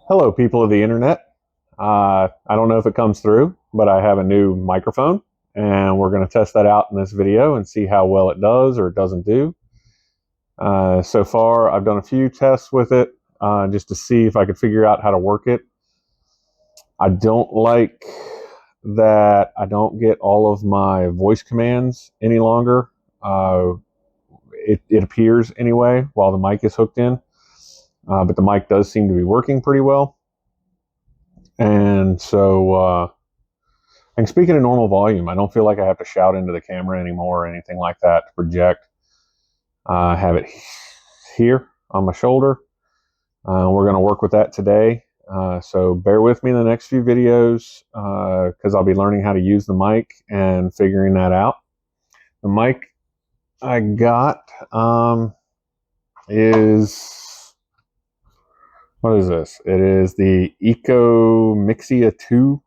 Hello, people of the internet. I don't know if it comes through, but I have a new microphone, and we're going to test that out in this video and see how well it does or doesn't do. So far, I've done a few tests with it just to see if I could figure out how to work it. I don't like that I don't get all of my voice commands any longer. It appears anyway while the mic is hooked in, but the mic does seem to be working pretty well. And so I can speak at a normal volume. I don't feel like I have to shout into the camera anymore or anything like that to project. I have it here on my shoulder. We're going to work with that today. So bear with me in the next few videos because I'll be learning how to use the mic and figuring that out. The mic I got what is this? It is the Mixia 2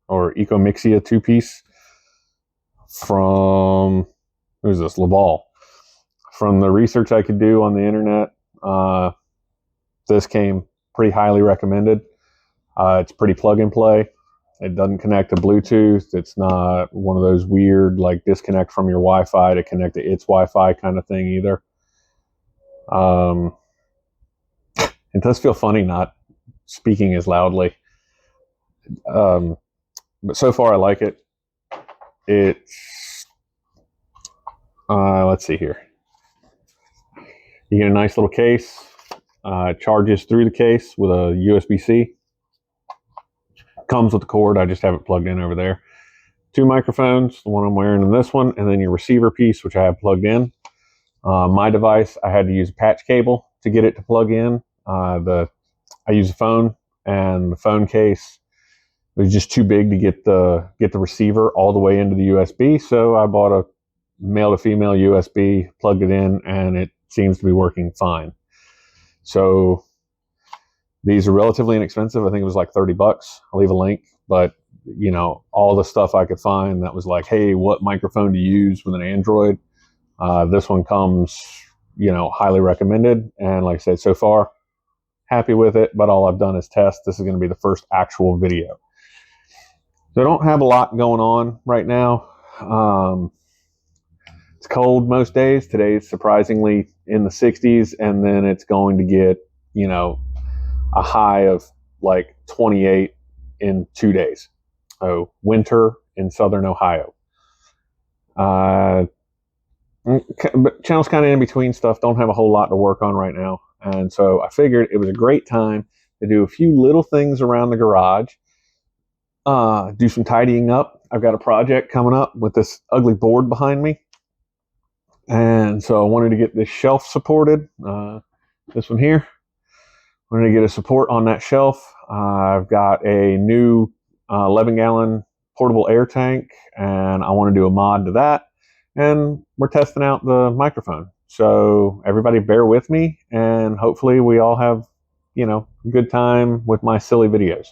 or Mixia 2-piece from, who's this, Laval. From the research I could do on the internet, this came pretty highly recommended. It's pretty plug and play. It doesn't connect to Bluetooth. It's not one of those weird like disconnect from your Wi-Fi to connect to its Wi-Fi kind of thing either. It does feel funny not speaking as loudly. But so far I like it. It's, let's see here. You get a nice little case. It charges through the case with a USB-C. Comes with the cord. I just have it plugged in over there. 2 microphones, the one I'm wearing and this one, and then your receiver piece, which I have plugged in. My device, I had to use a patch cable to get it to plug in. I use a phone, and the phone case was just too big to get the receiver all the way into the USB. So I bought a male to female USB, plugged it in, and it seems to be working fine. So these are relatively inexpensive. I think it was like $30. I'll leave a link, but you know, all the stuff I could find that was like, hey, what microphone to use with an Android? This one comes, you know, highly recommended. And like I said, so far, happy with it, but all I've done is test. This is going to be the first actual video. So I don't have a lot going on right now. It's cold most days. Today's surprisingly in the 60s, and then it's going to get, you know, a high of like 28 in 2 days. Oh, winter in southern Ohio. But channel's kind of in between stuff. Don't have a whole lot to work on right now. And so I figured it was a great time to do a few little things around the garage. Do some tidying up. I've got a project coming up with this ugly board behind me. And so I wanted to get this shelf supported. This one here. I wanted to get a support on that shelf. I've got a new 11-gallon portable air tank, and I want to do a mod to that. And we're testing out the microphone. So everybody bear with me, and hopefully we all have, you know, a good time with my silly videos.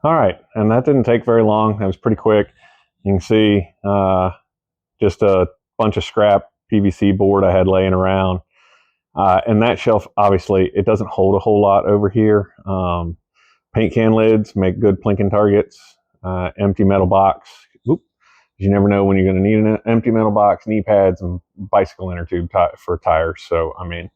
All right, and that didn't take very long. That was pretty quick. You can see just a bunch of scrap PVC board I had laying around. And that shelf, obviously, it doesn't hold a whole lot over here. Paint can lids make good plinking targets. Empty metal box. Oop, you never know when you're going to need an empty metal box, knee pads, and bicycle inner tube for tires. So, I mean,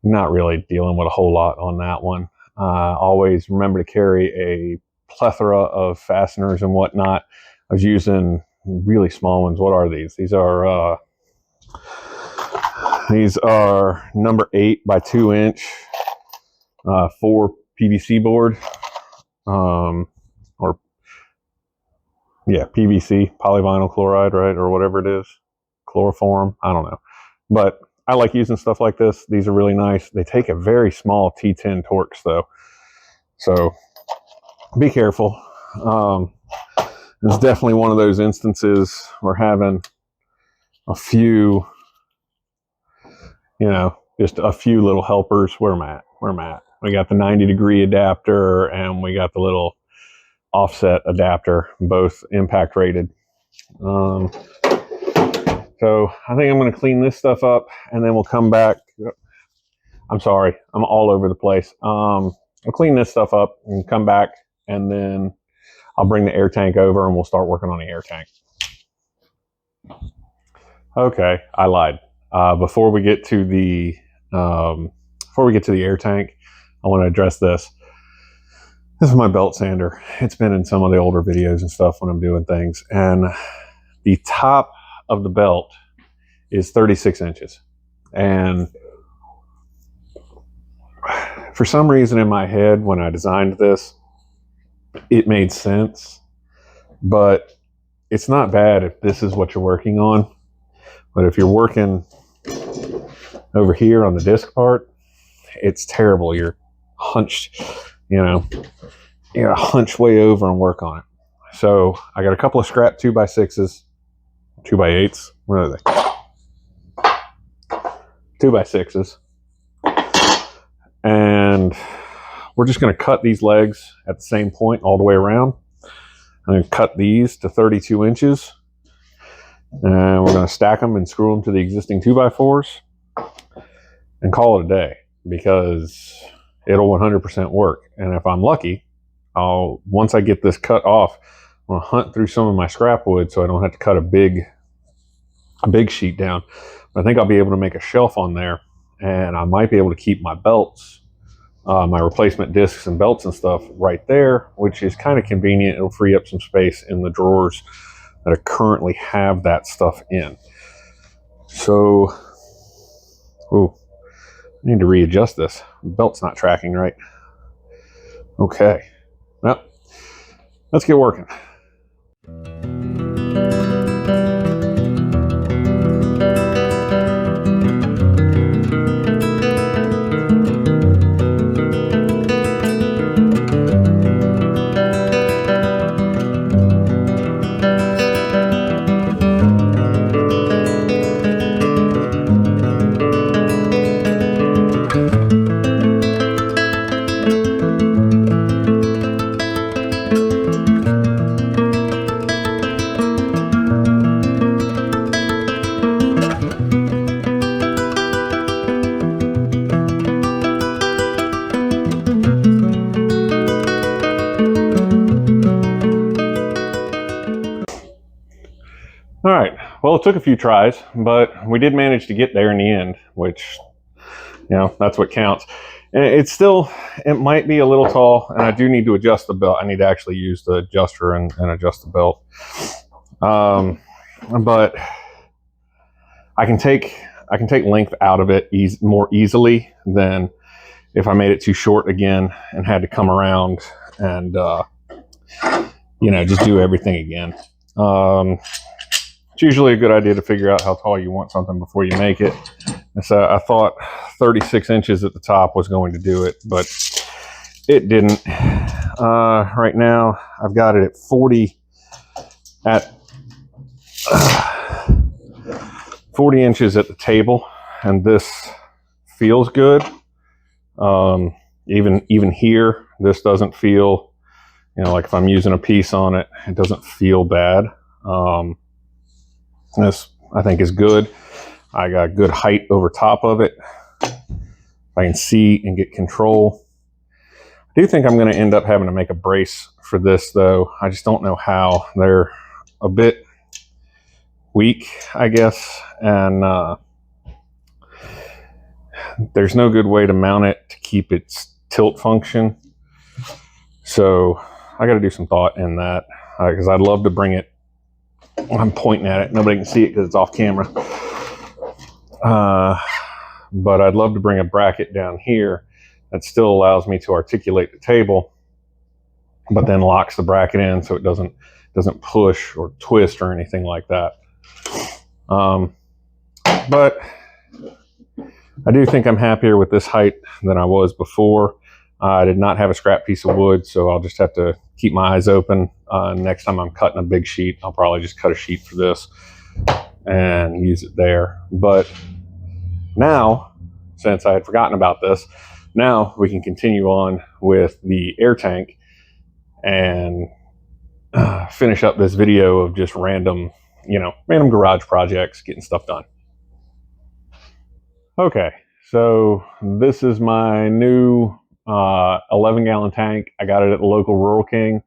not really dealing with a whole lot on that one. Always remember to carry a plethora of fasteners and whatnot. I was using really small ones. What are these? These are number 8 by 2 inch 4 PVC board, or yeah, PVC, polyvinyl chloride, right, or whatever it is, chloroform. I don't know, but I like using stuff like this. These are really nice. They take a very small T10 Torx though, so be careful. It's definitely one of those instances we're having a few you know, just a few little helpers. Where am I at? We got the 90-degree adapter and we got the little offset adapter, both impact rated. So I think I'm going to clean this stuff up and then we'll come back. I'm sorry, I'm all over the place. I'll clean this stuff up and come back, and then I'll bring the air tank over and we'll start working on the air tank. Okay, I lied. Before we get to the air tank, I want to address this. This is my belt sander. It's been in some of the older videos and stuff when I'm doing things, and the top of the belt is 36 inches. And for some reason in my head, when I designed this, it made sense, but it's not bad if this is what you're working on. But if you're working over here on the disc part, it's terrible. You're hunched, you gotta hunch way over and work on it. So I got a couple of scrap 2x6s, 2x8s. What are they? 2x6s. And we're just going to cut these legs at the same point all the way around. I'm going to cut these to 32 inches. And we're going to stack them and screw them to the existing 2x4s and call it a day, because it'll 100% work. And if I'm lucky, once I get this cut off, I'm going to hunt through some of my scrap wood so I don't have to cut a big sheet down. But I think I'll be able to make a shelf on there, and I might be able to keep my belts, my replacement discs and belts and stuff right there, which is kind of convenient. It'll free up some space in the drawers that I currently have that stuff in. So, I need to readjust this. The belt's not tracking right. Okay, well, let's get working. All right, well, it took a few tries, but we did manage to get there in the end, which, that's what counts. And it might be a little tall, and I do need to adjust the belt. I need to actually use the adjuster and adjust the belt. But I can take length out of it more easily than if I made it too short again and had to come around and, just do everything again. It's usually a good idea to figure out how tall you want something before you make it. And so I thought 36 inches at the top was going to do it, but it didn't. Right now, I've got it at 40 inches at the table, and this feels good. Even here, this doesn't feel, like if I'm using a piece on it, it doesn't feel bad. This, I think, is good. I got good height over top of it. I can see and get control. I do think I'm going to end up having to make a brace for this, though. I just don't know how. They're a bit weak, I guess, and there's no good way to mount it to keep its tilt function. So I got to do some thought in that, because I'd love to bring it. I'm pointing at it. Nobody can see it because it's off camera. But I'd love to bring a bracket down here that still allows me to articulate the table, but then locks the bracket in so it doesn't push or twist or anything like that. But I do think I'm happier with this height than I was before. I did not have a scrap piece of wood, so I'll just have to keep my eyes open. Next time I'm cutting a big sheet, I'll probably just cut a sheet for this and use it there. But now since I had forgotten about this. Now we can continue on with the air tank and finish up this video of just random garage projects, getting stuff done. Okay, so this is my new 11-gallon tank. I got it at the local Rural King.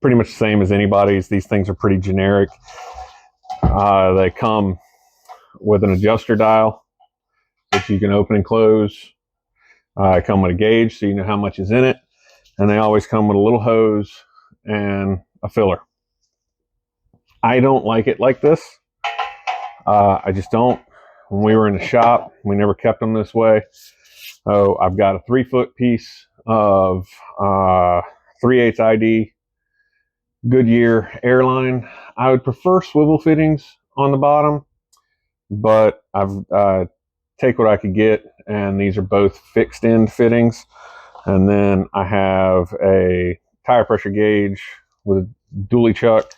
Pretty much the same as anybody's. These things are pretty generic. They come with an adjuster dial, which you can open and close. Come with a gauge so you know how much is in it. And they always come with a little hose and a filler. I don't like it like this. I just don't. When we were in the shop, we never kept them this way. Oh, I've got a 3-foot piece of 3/8 ID Goodyear airline. I would prefer swivel fittings on the bottom, but I've take what I could get, and these are both fixed end fittings. And then I have a tire pressure gauge with a dually chuck.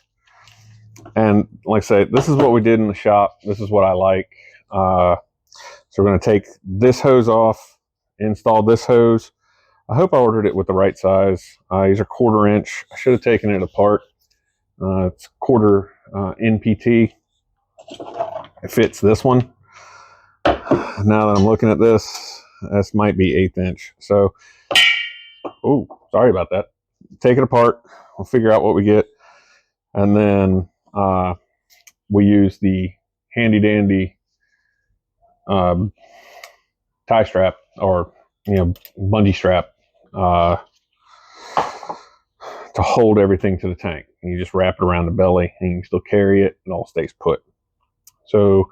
And like I say, this is what we did in the shop. This is what I like. So we're going to take this hose off, install this hose. I hope I ordered it with the right size. These are 1/4 inch. I should have taken it apart. It's 1/4 NPT. It fits this one. Now that I'm looking at this might be 1/8 inch. So, oh, sorry about that. Take it apart. We'll figure out what we get. And then we use the handy dandy tie strap, or bungee strap, to hold everything to the tank. And you just wrap it around the belly and you can still carry it. It all stays put. So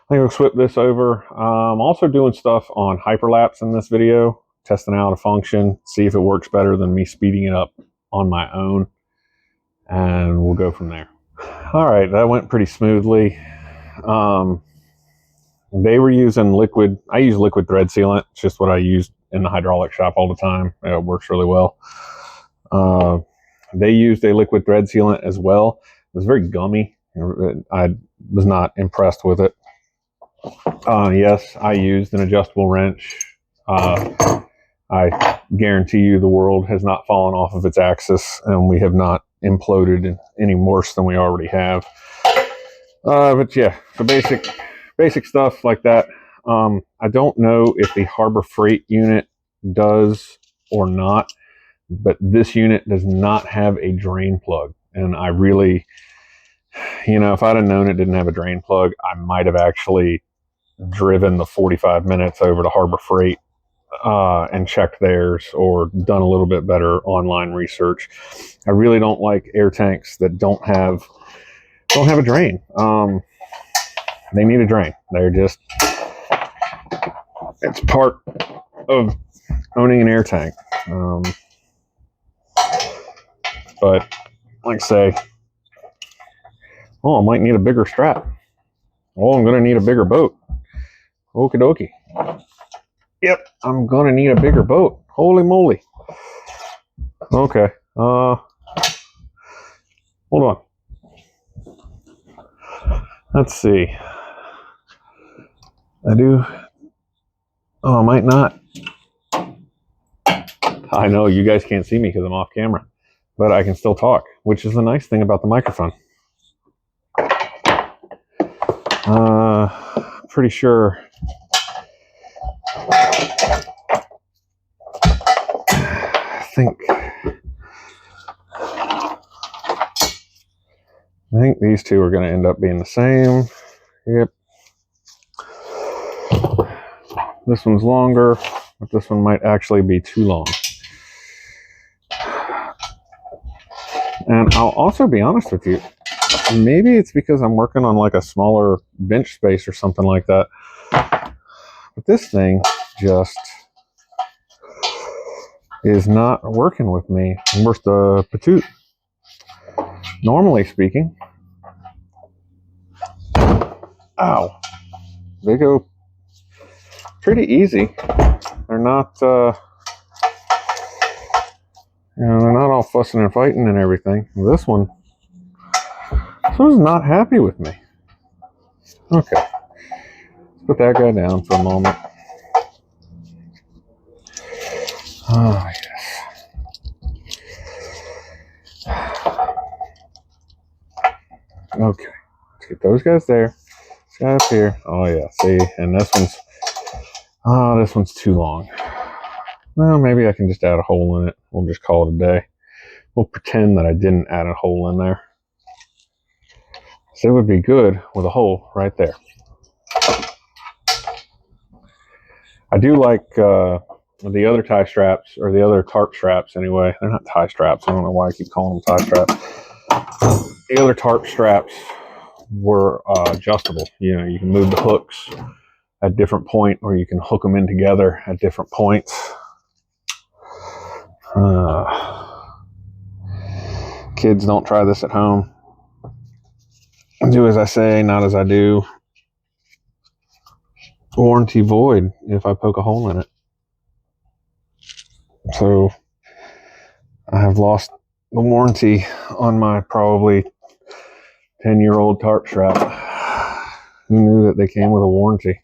I'm going to flip this over. I'm also doing stuff on hyperlapse in this video, testing out a function, see if it works better than me speeding it up on my own, and we'll go from there. All right, that went pretty smoothly. They were using liquid. I use liquid thread sealant. It's just what I use in the hydraulic shop all the time. It works really well. They used a liquid thread sealant as well. It was very gummy. I was not impressed with it. Yes, I used an adjustable wrench. I guarantee you the world has not fallen off of its axis, and we have not imploded any worse than we already have. But yeah, so basic stuff like that. I don't know if the Harbor Freight unit does or not, but this unit does not have a drain plug. And I really, if I'd have known it didn't have a drain plug, I might have actually driven the 45 minutes over to Harbor Freight and checked theirs, or done a little bit better online research. I really don't like air tanks that don't have a drain. They need a drain. It's part of owning an air tank. But like I say, I might need a bigger strap. I'm going to need a bigger boat. Okie dokie. Yep, I'm going to need a bigger boat. Holy moly. Okay. Hold on. Let's see. I might not. I know you guys can't see me because I'm off camera, but I can still talk, which is the nice thing about the microphone. Pretty sure. I think these two are going to end up being the same. Yep. This one's longer, but this one might actually be too long. And I'll also be honest with you, maybe it's because I'm working on like a smaller bench space or something like that. But this thing just is not working with me worth the patoot. Normally speaking, ow, they go pretty easy. They're not, they're not all fussing and fighting and everything. This one's not happy with me. Okay, Put that guy down for a moment. Oh, yes. Okay. Let's get those guys there. This guy up here. Oh, yeah. See? And this one's too long. Well, maybe I can just add a hole in it. We'll just call it a day. We'll pretend that I didn't add a hole in there. So it would be good with a hole right there. I do like the other tie straps, or the other tarp straps anyway. They're not tie straps. I don't know why I keep calling them tie straps. The other tarp straps were adjustable. You know, you can move the hooks at different point, or you can hook them in together at different points. Kids, don't try this at home. Do as I say, not as I do. Warranty void if I poke a hole in it. So I have lost the warranty on my probably 10-year-old tarp strap. Who knew that they came with a warranty?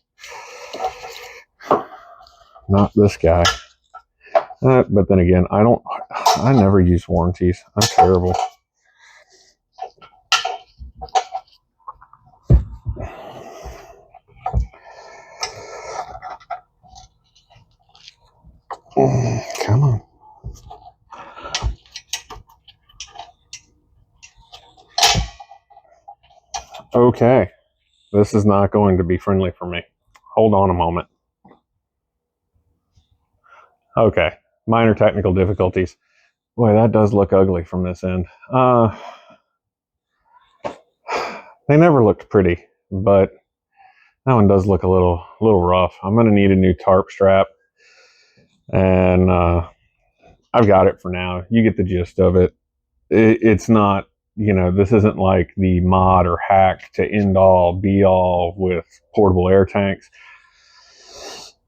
Not this guy. But then again, I never use warranties. I'm terrible. Come on. Okay. This is not going to be friendly for me. Hold on a moment. Okay. Minor technical difficulties. Boy, that does look ugly from this end. They never looked pretty, but that one does look a little rough. I'm going to need a new tarp strap, and I've got it for now. You get the gist of it. It's not, you know, this isn't like the mod or hack to end all be all with portable air tanks.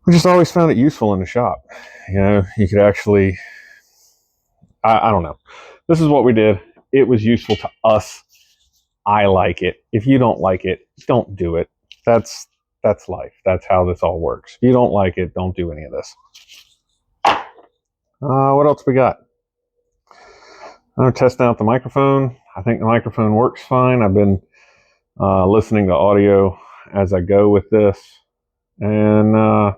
We just always found it useful in the shop. You know, you could actually, I don't know. This is what we did. It was useful to us. I like it. If you don't like it, don't do it. That's life. That's how this all works. If you don't like it, don't do any of this. What else we got? I'm testing out the microphone. I think the microphone works fine. I've been listening to audio as I go with this, and I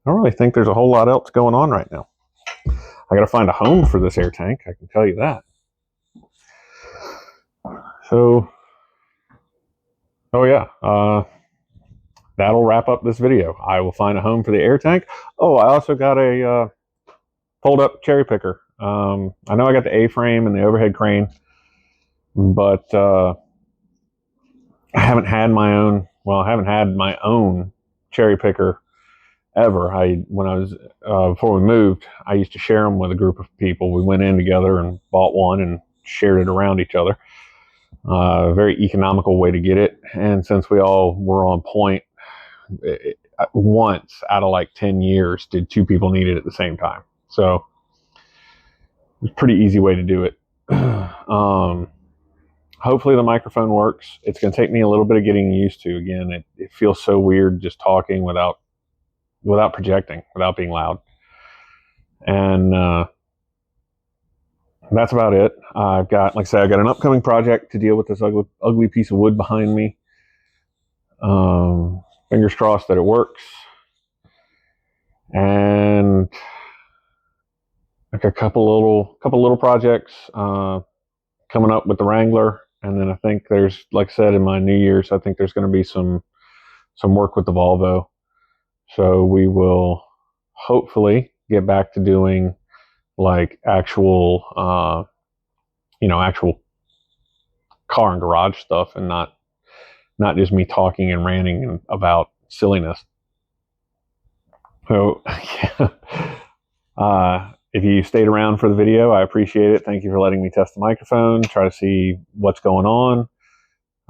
don't really think there's a whole lot else going on right now. I got to find a home for this air tank. I can tell you that. So, oh yeah, that'll wrap up this video. I will find a home for the air tank. Oh, I also got a fold-up cherry picker. I know I got the A-frame and the overhead crane, but I haven't had my own. Well, I haven't had my own cherry picker ever. When I was before we moved, I used to share them with a group of people. We went in together and bought one and shared it around each other. Very economical way to get it. And since we all were on point, once out of like 10 years did two people need it at the same time. So it was a pretty easy way to do it. Hopefully the microphone works. It's going to take me a little bit of getting used to. Again, it feels so weird just talking without projecting, without being loud. And that's about it. I've got, like I said, I've got an upcoming project to deal with this ugly piece of wood behind me. Fingers crossed that it works. And like a couple little projects coming up with the Wrangler. And then I think there's, like I said, in my New Year's, I think there's going to be some work with the Volvo. So we will hopefully get back to doing like actual car and garage stuff, and not just me talking and ranting about silliness. So yeah. If you stayed around for the video, I appreciate it. Thank you for letting me test the microphone, try to see what's going on,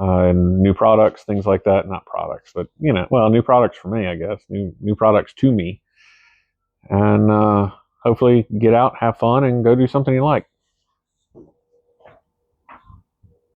and new products, things like that. Not products, but new products for me, I guess. New products to me. And hopefully get out, have fun, and go do something you like.